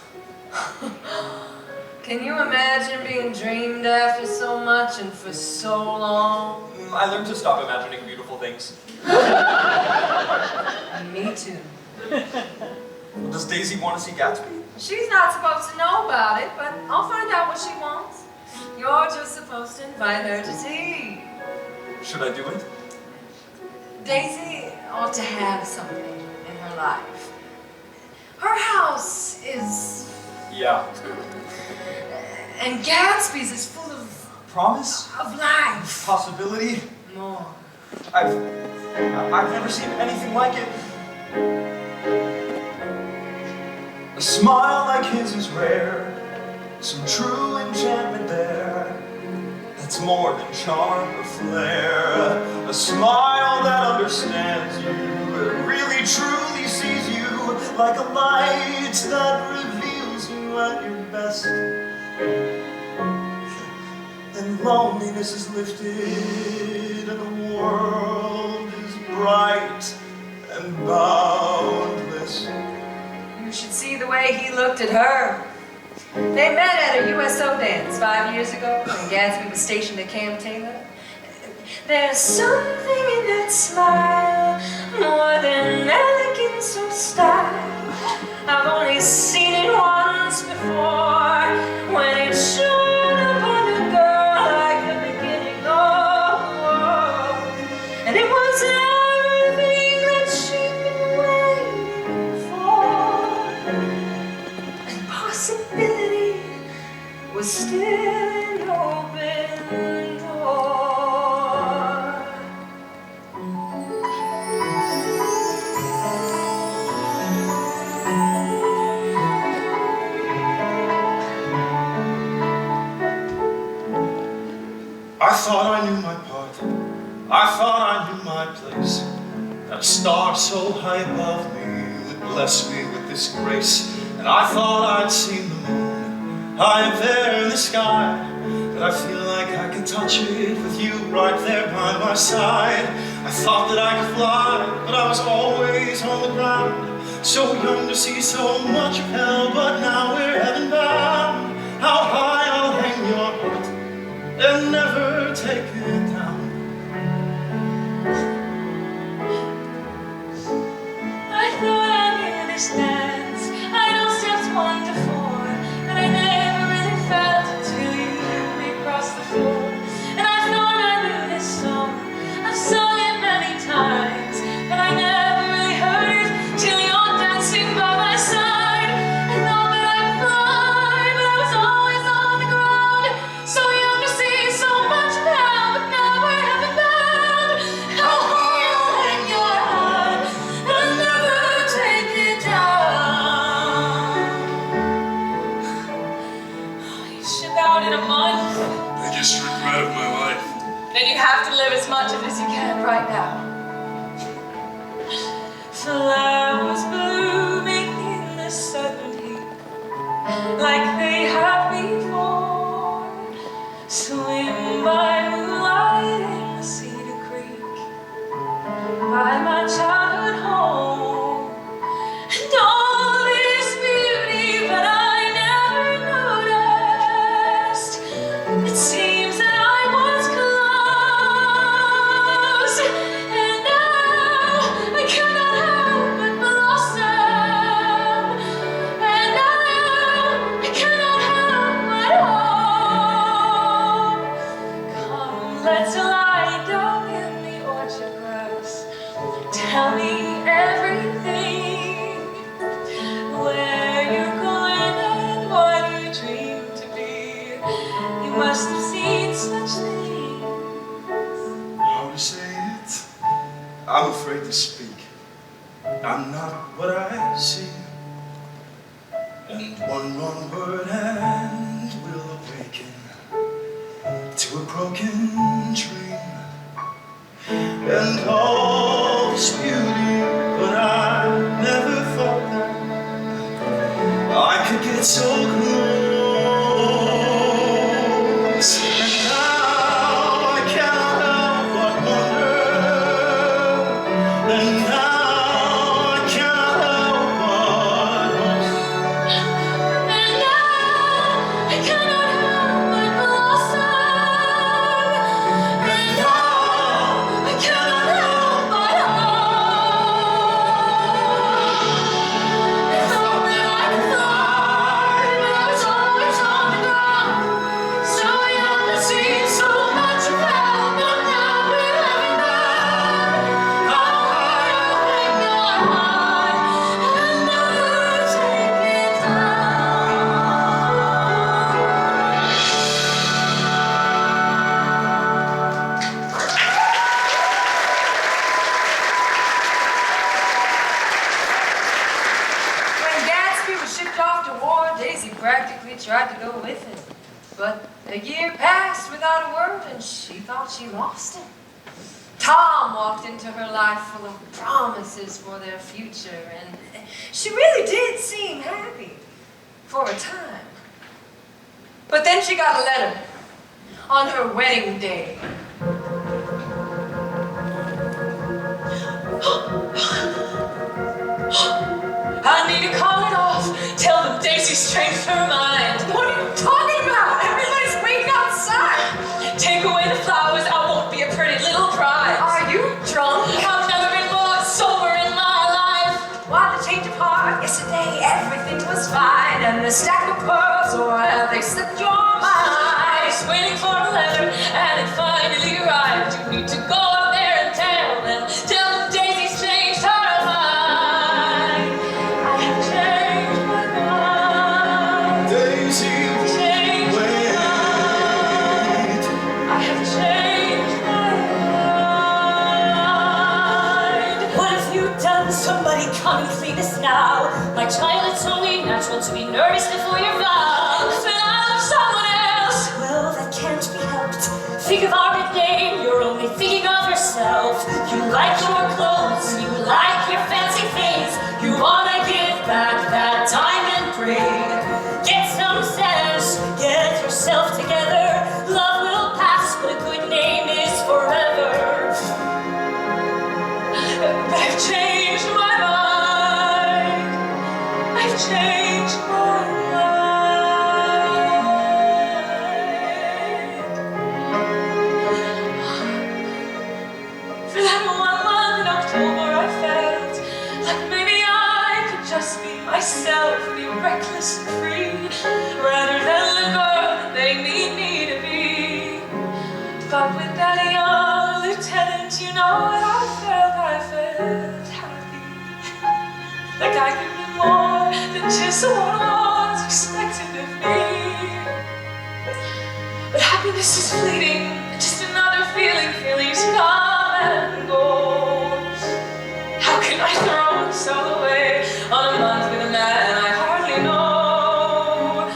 Can you imagine being dreamed after so much and for so long? I learned to stop imagining beautiful things. Me too. Does Daisy want to see Gatsby? She's not supposed to know about it, but I'll find out what she wants. You're just supposed to invite her to tea. Should I do it? Daisy ought to have something in her life. Her house is... Yeah. And Gatsby's is full of... Promise? Of life. Possibility? More. I've never seen anything like it. A smile like his is rare, some true enchantment there, that's more than charm or flair. A smile that understands you, really truly sees you, like a light that reveals you at your best. And loneliness is lifted, and the world is bright and boundless. You should see the way he looked at her. They met at a USO dance 5 years ago when Gatsby was stationed at Camp Taylor. There's something in that smile, more than elegance or style. I've only seen it once. possibility was still an open door. I thought I knew my part. I thought I knew my place. That a star so high above me would bless me with this grace. And I thought I'd seen the moon high up there in the sky. That I feel like I could touch it with you right there by my side. I thought that I could fly, but I was always on the ground. So young to see so much of hell, but now we're heaven bound. How high I'll hang your heart and never take it down. I thought I knew this dance. I know steps 1 to 4, and I never really felt it till you moved me across the floor. And I thought I knew this song. I've sung it many times, but I never really heard it till you're dancing by my side. I thought that I'd fly, but I was always on the ground. So young to see so much of hell, but now we're heaven bound. How high I'll hang your heart and never take it down. You ship out in a month. Biggest regret of my life. Then you have to live as much of it as you can right now. Flowers blooming in the sudden heat, like they have before. Swim by moonlight in the Cedar Creek, by my childhood home. And all this beauty, but I never noticed. It seems that I was close, and now I cannot help but blossom. And now I cannot help but hope. Come, let's lie down in the orchard grass. Tell me everything. Where you're going and what you dream to be. You must have seen such things. How to say it? I'm afraid to speak. I'm not what I see. And one wrong word and we'll awaken to a broken dream. And all this beauty, but I never thought that I could get so close. And now I cannot help but wonder. And now I cannot help but hope. And now I cannot help but blossom. And now I cannot help but hope. I thought that I could fly, but I was always on the ground. So young to see so much of hell, but now we're heaven bound. How high I'll hang your heart and never take it down. When Gatsby was shipped off to war, Daisy practically tried to go with him. But a year passed without a word, and she thought she lost him. Tom walked into her life full of promises for their future, and she really did seem happy for a time. But then she got a letter on her wedding day. I need to call it off. Tell them Daisy's changed her mind. What are you talking about? Everybody's waiting outside. Take away the flowers, I won't be a pretty little bride. Are you drunk? I've never been more sober in my life. Why the change of heart? Yesterday everything was fine, and the stack of pearls, or have they slipped your I mind? was waiting for a letter, and it finally arrived. You need to go out there and tell them Daisy's changed her mind. I have changed my mind. to be nervous before your vows. When I love someone else, well, that can't be helped. Think of our big name, you're only thinking of yourself. You like your clothes, you like your fancy things. You wanna give back that diamond ring. Get some sense, get yourself together. Love will pass, but a good name is forever. But I've changed my mind. I've changed my mind. For that 1 month in October, I felt like maybe I could just be myself, be reckless and free, rather than the girl that they need me to be. But with that young lieutenant, you know what I felt happy. Like I could be more than just what was expected of me. But happiness is fleeting, just another feeling. Feelings come and go. How can I throw this all away on a month with a man I hardly know?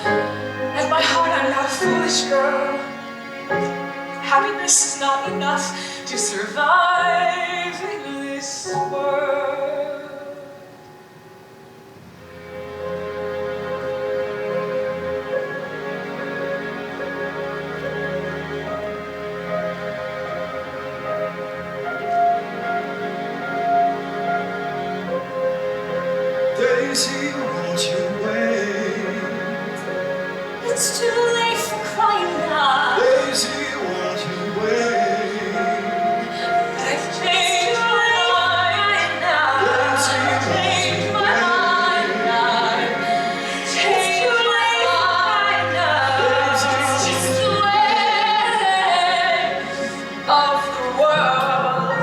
At my heart, I'm not a foolish girl. Happiness is not enough to survive in this world. Daisy, won't you wait? It's too late for crying now. Daisy, won't you wait? I've changed my mind now. I've changed my mind now. Changed my mind now. It's just the way of the world.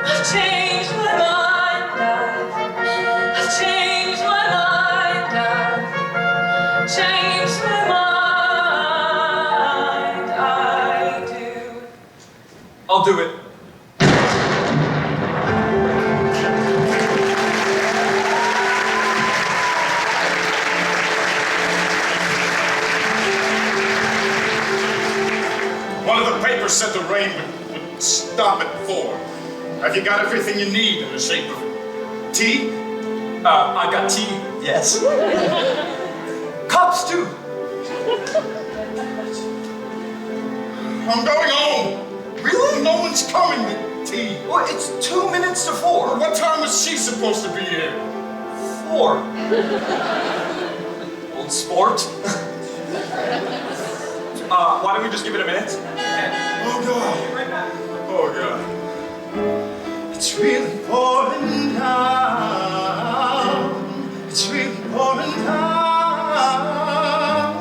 I've changed my mind now. I've changed my mind now. Changed my mind, I do. I'll do it. One of the papers said the rain would stop at 4. Have you got everything you need in the shape of tea? I got tea, yes. Cups, too. I'm going home. Really? No one's coming to tea. Well, it's 2 minutes to 4. What time was she supposed to be here? 4. Old sport. Why don't we just give it a minute? Oh, God. Oh, God. It's really pouring down. It's really pouring down.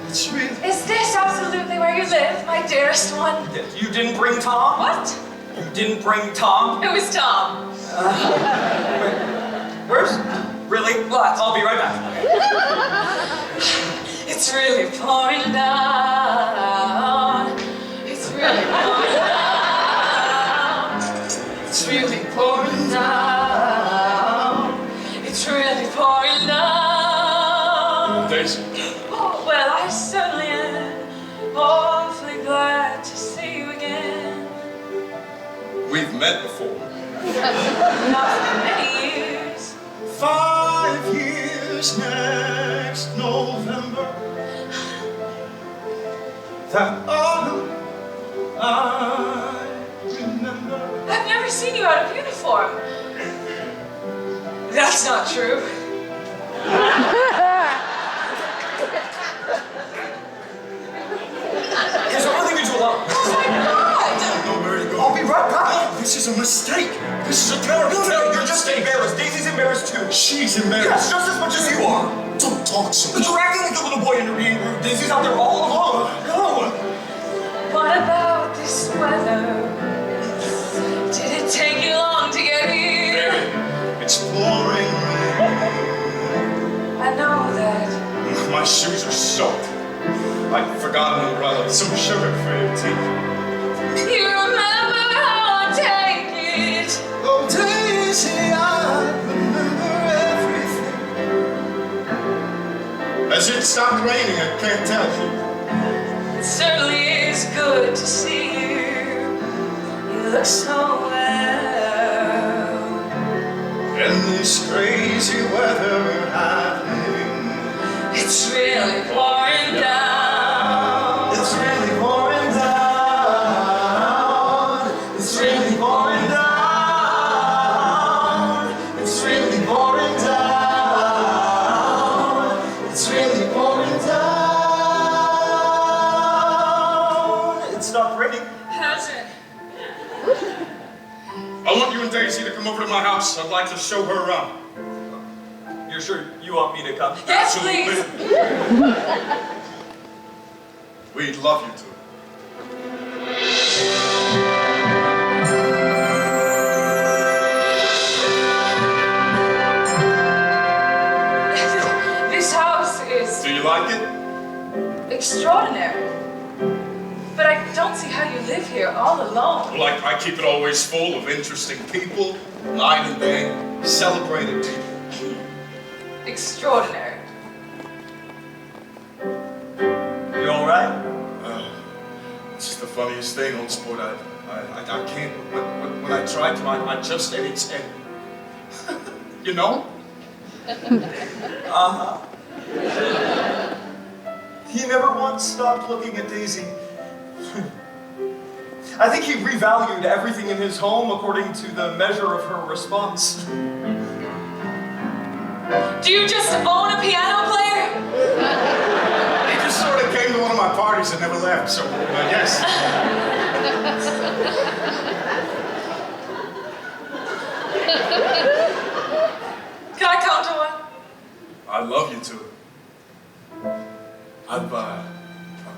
It's really. Is this absolutely where you live, my dearest one? You didn't bring Tom? What? You didn't bring Tom? Who is Tom? Where's? Really? What? I'll be right back. It's really pouring down. It's really pouring down. It's really pouring down. It's really pouring down. Daisy. Oh, well, I certainly am awfully glad to see you again. We've met before. Not for many years. 5 years next November. That autumn I remember. I've never seen you out of uniform. That's not true. Yes, I'm leaving you alone. Oh my God! Know where to go. I'll be right back. This is a mistake. This is a terrible No, terrible you're just mistake. embarrassed. Daisy's embarrassed too. She's Yes, embarrassed. just as much as you are. Don't talk so But you're acting like a little boy in a reading room. Daisy's out there all alone. No. What about this weather? Did it take you long to get here? Very. It's pouring rain. I know that. My shoes are soaked. I forgot an umbrella. Some sugar for your tea. You remember how I take it. Oh, Daisy, I remember everything. Has it stopped raining? I can't tell. It certainly is good to see you. You look so well. In this crazy weather we're having, It's really pouring down. it's really pouring down. It's really pouring down. It's really pouring down. It's really pouring down. It stopped raining. Has it? I want you and Daisy to come over to my house. I'd like to show her around. You're sure you want me to come? Yes, please. We'd love you to. This house is Do you like it? extraordinary. But I don't see how you live here all alone. Well, I keep it always full of interesting people, night and day, celebrated people. Extraordinary. You all right? It's just the funniest thing, old sport. I can't. When I try to, I just and it's and you know. Uh-huh. He never once stopped looking at Daisy. I think he revalued everything in his home according to the measure of her response. Do you just own a piano player? He just sort of came to one of my parties and never left. So yes. Can I come to one? I'd love you to. I've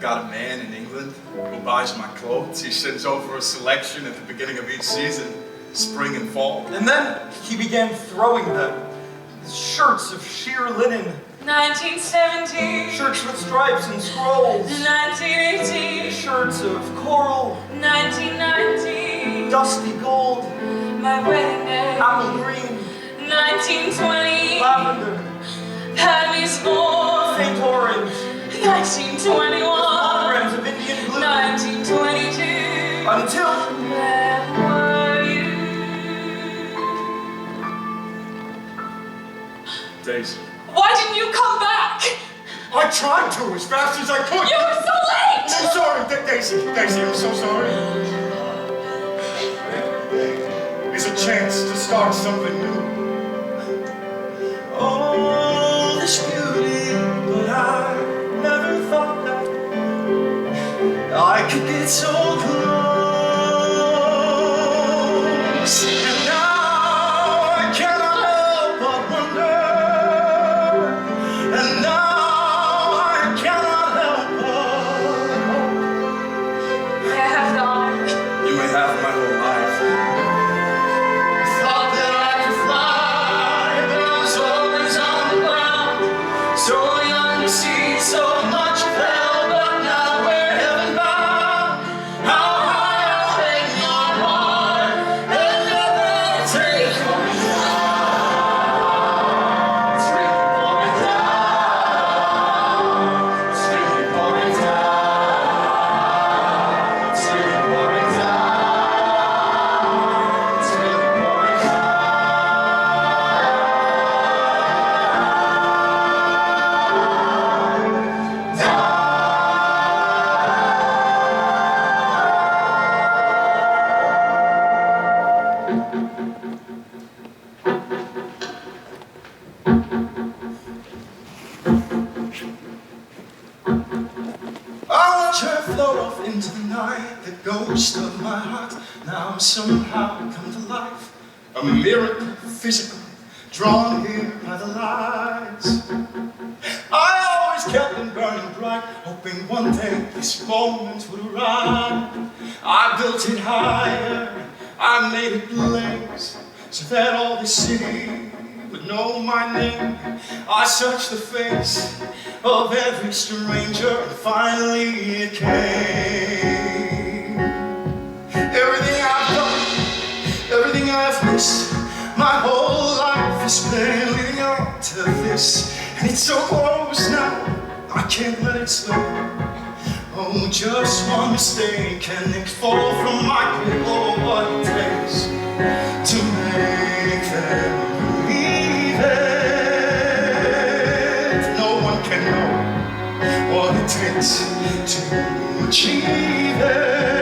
got a man in England who buys my clothes. He sends over a selection at the beginning of each season, spring and fall. And then he began throwing them. Shirts of sheer linen, 1917. shirts with stripes and scrolls, 1918. shirts of coral, 1919. dusty gold, My wedding day. apple green, 1920. lavender, Paddy's born. faint orange, 1921. monograms of Indian blue, 1922. until Where were you? Daisy. Why didn't you come back? I tried to as fast as I could. You were so late! I'm sorry, Daisy, I'm so sorry. It's a chance to start something new. all this beauty, but I never thought that I could get so close. And now I cannot help but wonder. And now I cannot help but hope. May I have the honor? You may have my whole life. Thought that I could fly, but I was always on the ground. So young to see so much of hell, but now we're heaven bound. How high I'll hang your heart, and nothing will take me down. It's really pouring down. It's really pouring down. It's really pouring down. It's really pouring down. I watch her float off into the night, the ghost of my heart now somehow come to life. A miracle, physical, drawn here by the lights. I always kept them burning bright, hoping one day this moment would arrive. I built it higher, I made it blaze, so that all the city would know my name. I searched the face of every stranger, and finally it came. Everything I've done, everything I've missed, my whole life has been leading up to this, and it's so close. knows now I can't let it slip. Oh, just one mistake and it fall from my grip. Oh, what it takes to make them believe it. No one can know what it takes to achieve it.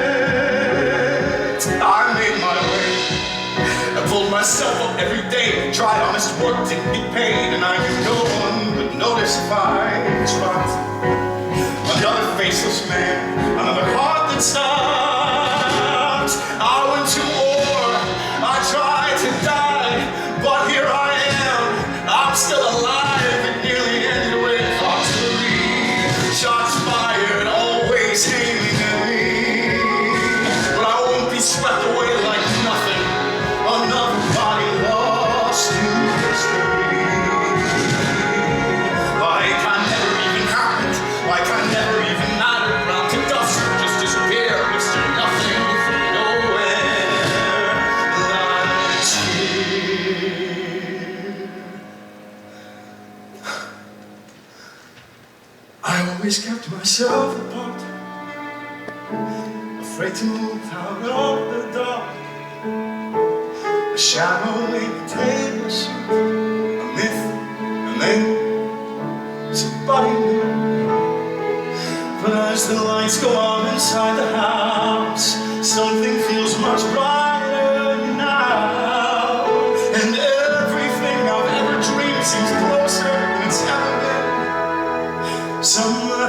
I made my way, I pulled myself up every day, tried honest work, didn't get paid, and I knew no one would notice if I tried. Another faceless man, another heart that stopped. I went to war, I tried to die, but here I am, I'm still alive. It nearly ended with artillery, shots fired, always aiming at me. But I won't be swept away like nothing, another body lost to history. Like I never even happened, like I never even mattered. Round to dust, just disappear, Mr. Nothing from nowhere. Last year, I always kept myself apart, afraid to move out of the dark. A shadow in the table soup, a myth, and then somebody new. But as the lights go on inside the house, something feels much brighter now. And everything I've ever dreamed seems closer than it's ever been. Somehow,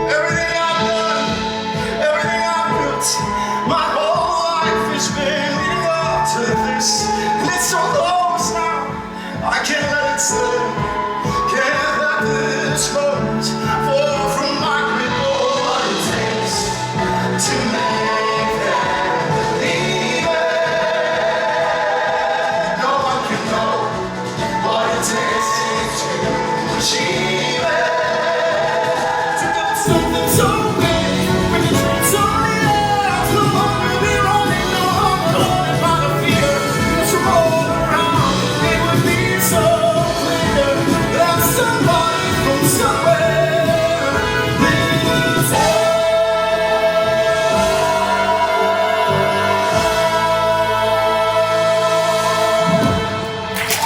everything I've done, everything I've built, my whole life has been leading up to this. And it's so close now, I can't let it slip. Can't let this moment fall from my grip. Oh, what it takes to make them believe it. No one can know what it takes to achieve